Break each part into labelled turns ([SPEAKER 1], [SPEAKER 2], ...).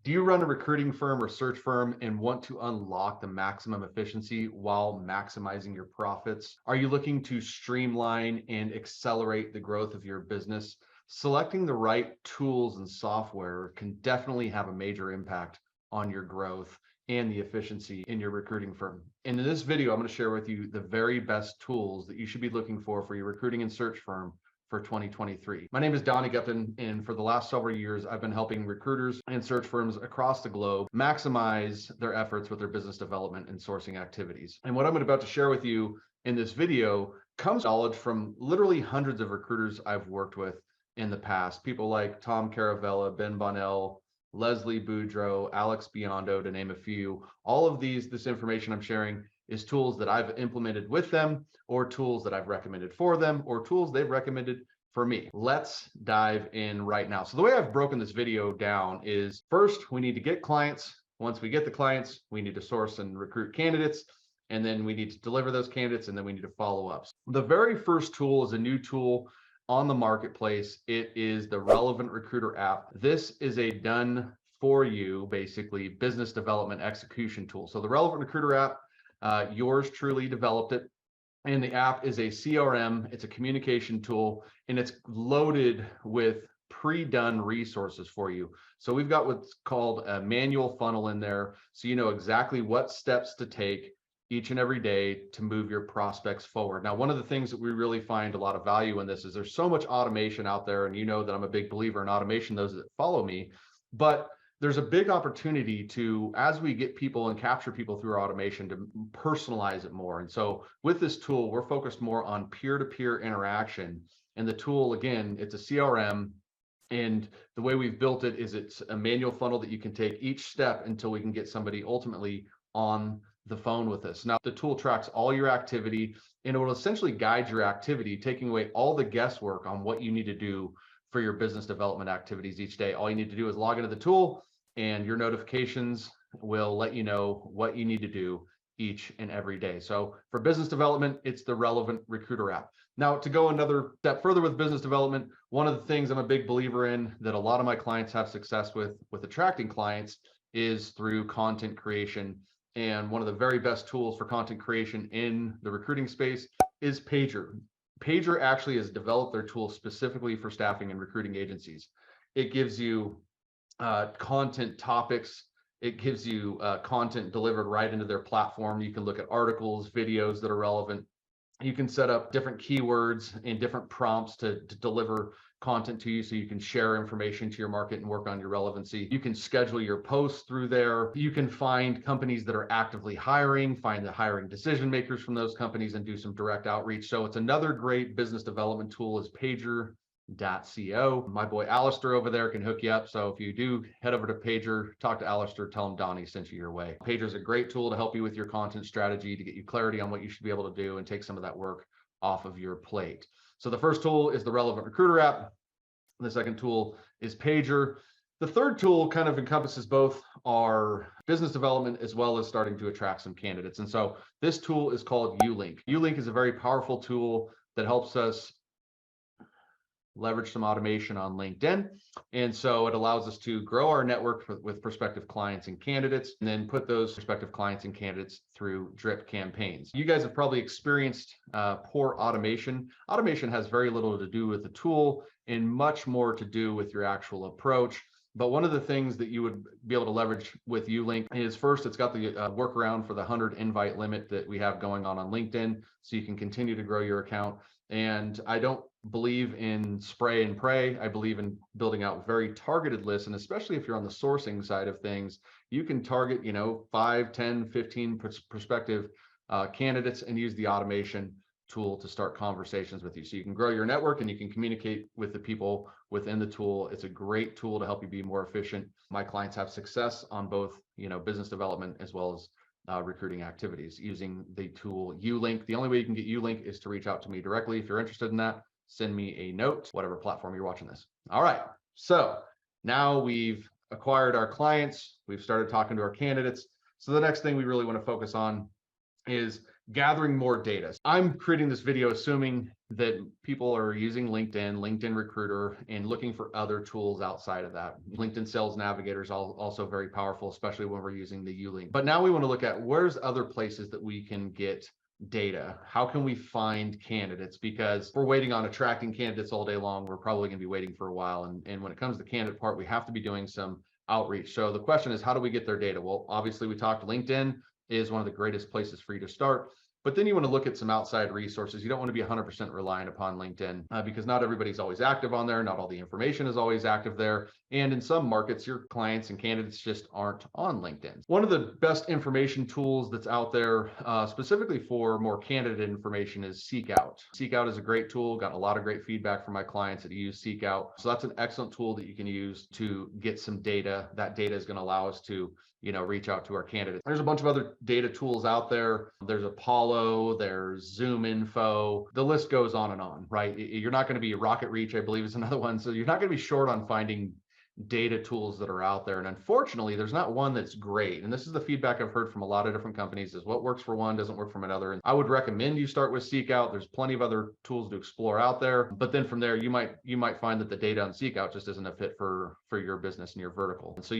[SPEAKER 1] Do you run a recruiting firm or search firm and want to unlock the maximum efficiency while maximizing your profits? Are you looking to streamline and accelerate the growth of your business? Selecting the right tools and software can definitely have a major impact on your growth and the efficiency in your recruiting firm. And in this video, I'm going to share with you the very best tools that you should be looking for your recruiting and search firm for 2023. My name is Donnie Gupton, and for the last several years, I've been helping recruiters and search firms across the globe maximize their efforts with their business development and sourcing activities. And what I'm about to share with you in this video comes knowledge from literally hundreds of recruiters I've worked with in the past. People like Tom Caravella, Ben Bonnell, Leslie Boudreau, Alex Biondo, to name a few. All of this information I'm sharing is tools that I've implemented with them, or tools that I've recommended for them, or tools they've recommended for me. Let's dive in right now. So the way I've broken this video down is, first, we need to get clients. Once we get the clients, we need to source and recruit candidates, and then we need to deliver those candidates, and then we need to follow up. The very first tool is a new tool on the marketplace. It is the Relevant Recruiter app. This is a done for you, basically, business development execution tool. So the Relevant Recruiter app, yours truly developed it. And the app is a CRM, it's a communication tool, and it's loaded with pre-done resources for you. So we've got what's called a manual funnel in there. So you know exactly what steps to take each and every day to move your prospects forward. Now, one of the things that we really find a lot of value in this is there's so much automation out there, and you know that I'm a big believer in automation, those that follow me, but there's a big opportunity to, as we get people and capture people through automation, to personalize it more. And so with this tool, we're focused more on peer-to-peer interaction. And the tool, again, it's a CRM. And the way we've built it is it's a manual funnel that you can take each step until we can get somebody ultimately on the phone with us. Now, the tool tracks all your activity, and it will essentially guide your activity, taking away all the guesswork on what you need to do for your business development activities each day. All you need to do is log into the tool, and your notifications will let you know what you need to do each and every day. So for business development, it's the Relevant Recruiter app. Now, to go another step further with business development, one of the things I'm a big believer in that a lot of my clients have success with attracting clients is through content creation. And one of the very best tools for content creation in the recruiting space is Pager. Pager actually has developed their tool specifically for staffing and recruiting agencies. It gives you content topics. It gives you content delivered right into their platform. You can look at articles, videos that are relevant. You can set up different keywords and different prompts to deliver content to you, so you can share information to your market and work on your relevancy. You can schedule your posts through there. You can find companies that are actively hiring, find the hiring decision makers from those companies, and do some direct outreach. So it's another great business development tool is Pager.co. My boy Alistair over there can hook you up. So if you do head over to Pager, talk to Alistair, tell him Donnie sent you your way. Pager is a great tool to help you with your content strategy, to get you clarity on what you should be able to do and take some of that work off of your plate. So the first tool is the Relevant Recruiter app. The second tool is Pager. The third tool kind of encompasses both our business development as well as starting to attract some candidates. And so this tool is called Ulinc. Ulinc is a very powerful tool that helps us leverage some automation on LinkedIn. And so it allows us to grow our network with prospective clients and candidates, and then put those prospective clients and candidates through drip campaigns. You guys have probably experienced poor automation. Automation has very little to do with the tool and much more to do with your actual approach. But one of the things that you would be able to leverage with Ulinc is, first, it's got the workaround for the 100 invite limit that we have going on LinkedIn, so you can continue to grow your account. And I don't believe in spray and pray. I believe in building out very targeted lists. And especially if you're on the sourcing side of things, you can target, 5, 10, 15 prospective candidates and use the automation tool to start conversations with you. So you can grow your network and you can communicate with the people within the tool. It's a great tool to help you be more efficient. My clients have success on both, business development as well as recruiting activities using the tool Ulinc. The only way you can get Ulinc is to reach out to me directly. If you're interested in that, send me a note, whatever platform you're watching this. All right. So now we've acquired our clients. We've started talking to our candidates. So the next thing we really want to focus on is gathering more data. I'm creating this video assuming that people are using LinkedIn, LinkedIn Recruiter, and looking for other tools outside of that. LinkedIn Sales Navigator is also very powerful, especially when we're using the Ulinc. But now we want to look at where's other places that we can get data. How can we find candidates? Because if we're waiting on attracting candidates all day long, we're probably going to be waiting for a while. And when it comes to the candidate part, we have to be doing some outreach. So the question is, how do we get their data? Well, obviously we talked LinkedIn is one of the greatest places for you to start. But then you want to look at some outside resources. You don't want to be 100% reliant upon LinkedIn because not everybody's always active on there. Not all the information is always active there. And in some markets, your clients and candidates just aren't on LinkedIn. One of the best information tools that's out there, specifically for more candidate information, is Seek Out. Seek Out is a great tool. Got a lot of great feedback from my clients that use Seek Out. So that's an excellent tool that you can use to get some data. That data is going to allow us to reach out to our candidates. There's a bunch of other data tools out there. There's Apollo, there's Zoom Info. The list goes on, right? You're not going to be Rocket Reach, I believe, is another one. So you're not going to be short on finding data tools that are out there. And unfortunately, there's not one that's great. And this is the feedback I've heard from a lot of different companies, is what works for one doesn't work for another. And I would recommend you start with Seek Out. There's plenty of other tools to explore out there. But then from there, you might find that the data on Seek Out just isn't a fit for your business and your vertical. And so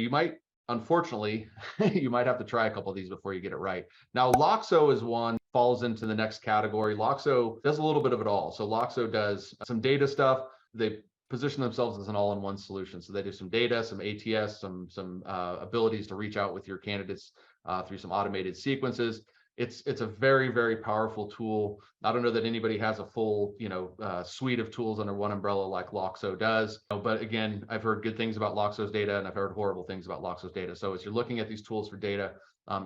[SPEAKER 1] unfortunately, you might have to try a couple of these before you get it right. Now, Loxo is one, falls into the next category. Loxo does a little bit of it all. So Loxo does some data stuff. They position themselves as an all-in-one solution. So they do some data, some ATS, some abilities to reach out with your candidates through some automated sequences. It's a very, very powerful tool. I don't know that anybody has a full, suite of tools under one umbrella like Loxo does. But again, I've heard good things about Loxo's data, and I've heard horrible things about Loxo's data. So as you're looking at these tools for data,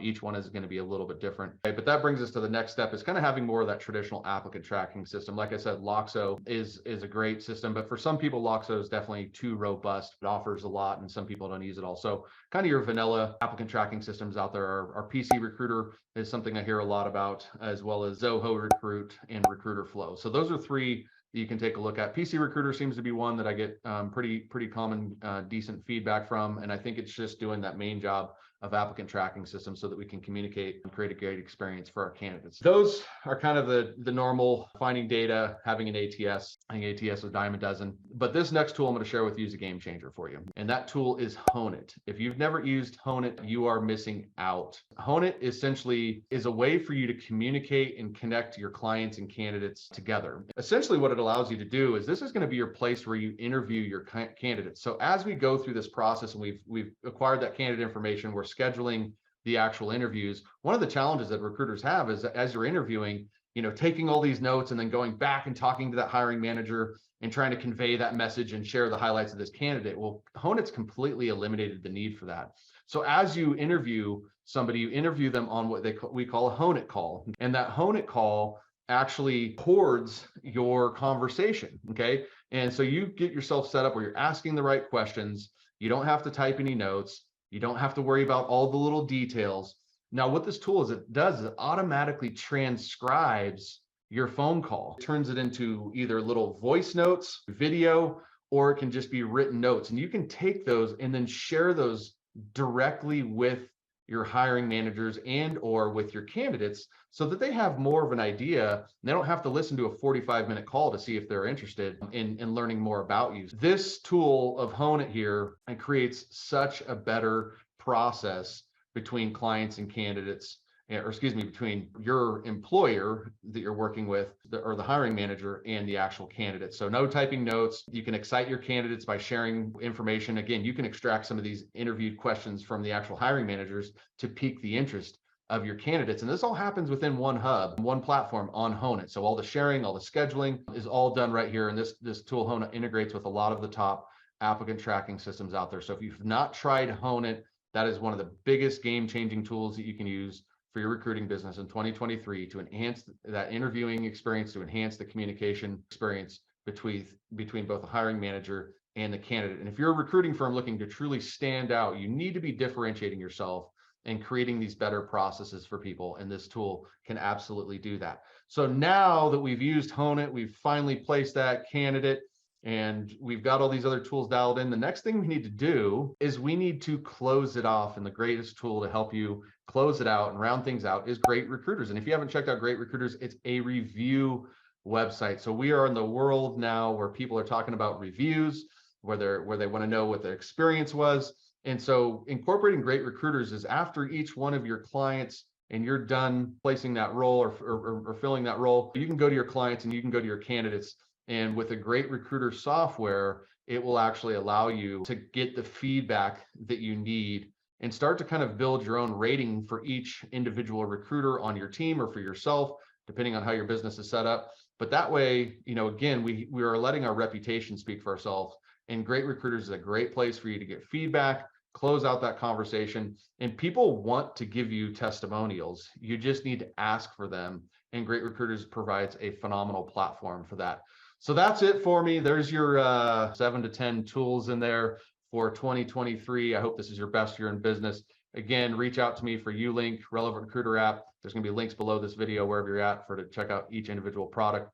[SPEAKER 1] each one is going to be a little bit different. Okay, but that brings us to the next step, is kind of having more of that traditional applicant tracking system. Like I said, Loxo is a great system, but for some people, Loxo is definitely too robust. It offers a lot, and some people don't use it all. So kind of your vanilla applicant tracking systems out there are PC Recruiter is something I hear a lot about, as well as Zoho Recruit and Recruiter Flow. So those are three that you can take a look at. PC Recruiter seems to be one that I get pretty common, decent feedback from. And I think it's just doing that main job of applicant tracking system so that we can communicate and create a great experience for our candidates. Those are kind of the normal finding data, having an ATS. I think ATS is a dime a dozen. But this next tool I'm going to share with you is a game changer for you. And that tool is Honeit. If you've never used Honeit, you are missing out. Honeit essentially is a way for you to communicate and connect your clients and candidates together. Essentially what it allows you to do is, this is going to be your place where you interview your candidates. So as we go through this process and we've acquired that candidate information, we're scheduling the actual interviews. One of the challenges that recruiters have is that as you're interviewing, taking all these notes and then going back and talking to that hiring manager and trying to convey that message and share the highlights of this candidate. Well, Honeit's completely eliminated the need for that. So as you interview somebody, you interview them on what we call a Honeit call. And that Honeit call actually records your conversation, okay? And so you get yourself set up where you're asking the right questions. You don't have to type any notes. You don't have to worry about all the little details. Now, what this tool does is it automatically transcribes your phone call. It turns it into either little voice notes, video, or it can just be written notes. And you can take those and then share those directly with your hiring managers and or with your candidates so that they have more of an idea. They don't have to listen to a 45-minute call to see if they're interested in learning more about you. This tool of Honeit here creates such a better process between clients and candidates, between your employer that you're working with or the hiring manager and the actual candidate. So no typing notes. You can excite your candidates by sharing information. Again, you can extract some of these interviewed questions from the actual hiring managers to pique the interest of your candidates. And this all happens within one hub, one platform on Honeit. So all the sharing, all the scheduling is all done right here. And this tool, Honeit, integrates with a lot of the top applicant tracking systems out there. So if you've not tried Honeit, that is one of the biggest game-changing tools that you can use for your recruiting business in 2023 to enhance that interviewing experience, to enhance the communication experience between both the hiring manager and the candidate. And if you're a recruiting firm looking to truly stand out, you need to be differentiating yourself and creating these better processes for people. And this tool can absolutely do that. So now that we've used Honeit, we've finally placed that candidate, and we've got all these other tools dialed in. The next thing we need to do is we need to close it off. And the greatest tool to help you close it out and round things out is Great Recruiters. And if you haven't checked out Great Recruiters, it's a review website. So we are in the world now where people are talking about reviews, where they want to know what their experience was. And so incorporating Great Recruiters is after each one of your clients and you're done placing that role or filling that role, you can go to your clients and you can go to your candidates. And with a Great Recruiter software, it will actually allow you to get the feedback that you need and start to kind of build your own rating for each individual recruiter on your team or for yourself, depending on how your business is set up. But that way, again, we are letting our reputation speak for ourselves. And Great Recruiters is a great place for you to get feedback, close out that conversation. And people want to give you testimonials. You just need to ask for them. And Great Recruiters provides a phenomenal platform for that. So that's it for me. There's your 7 to 10 tools in there for 2023. I hope this is your best year in business. Again, reach out to me for Ulinc, Relevant Recruiter app. There's going to be links below this video, wherever you're at, to check out each individual product.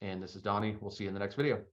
[SPEAKER 1] And this is Donnie. We'll see you in the next video.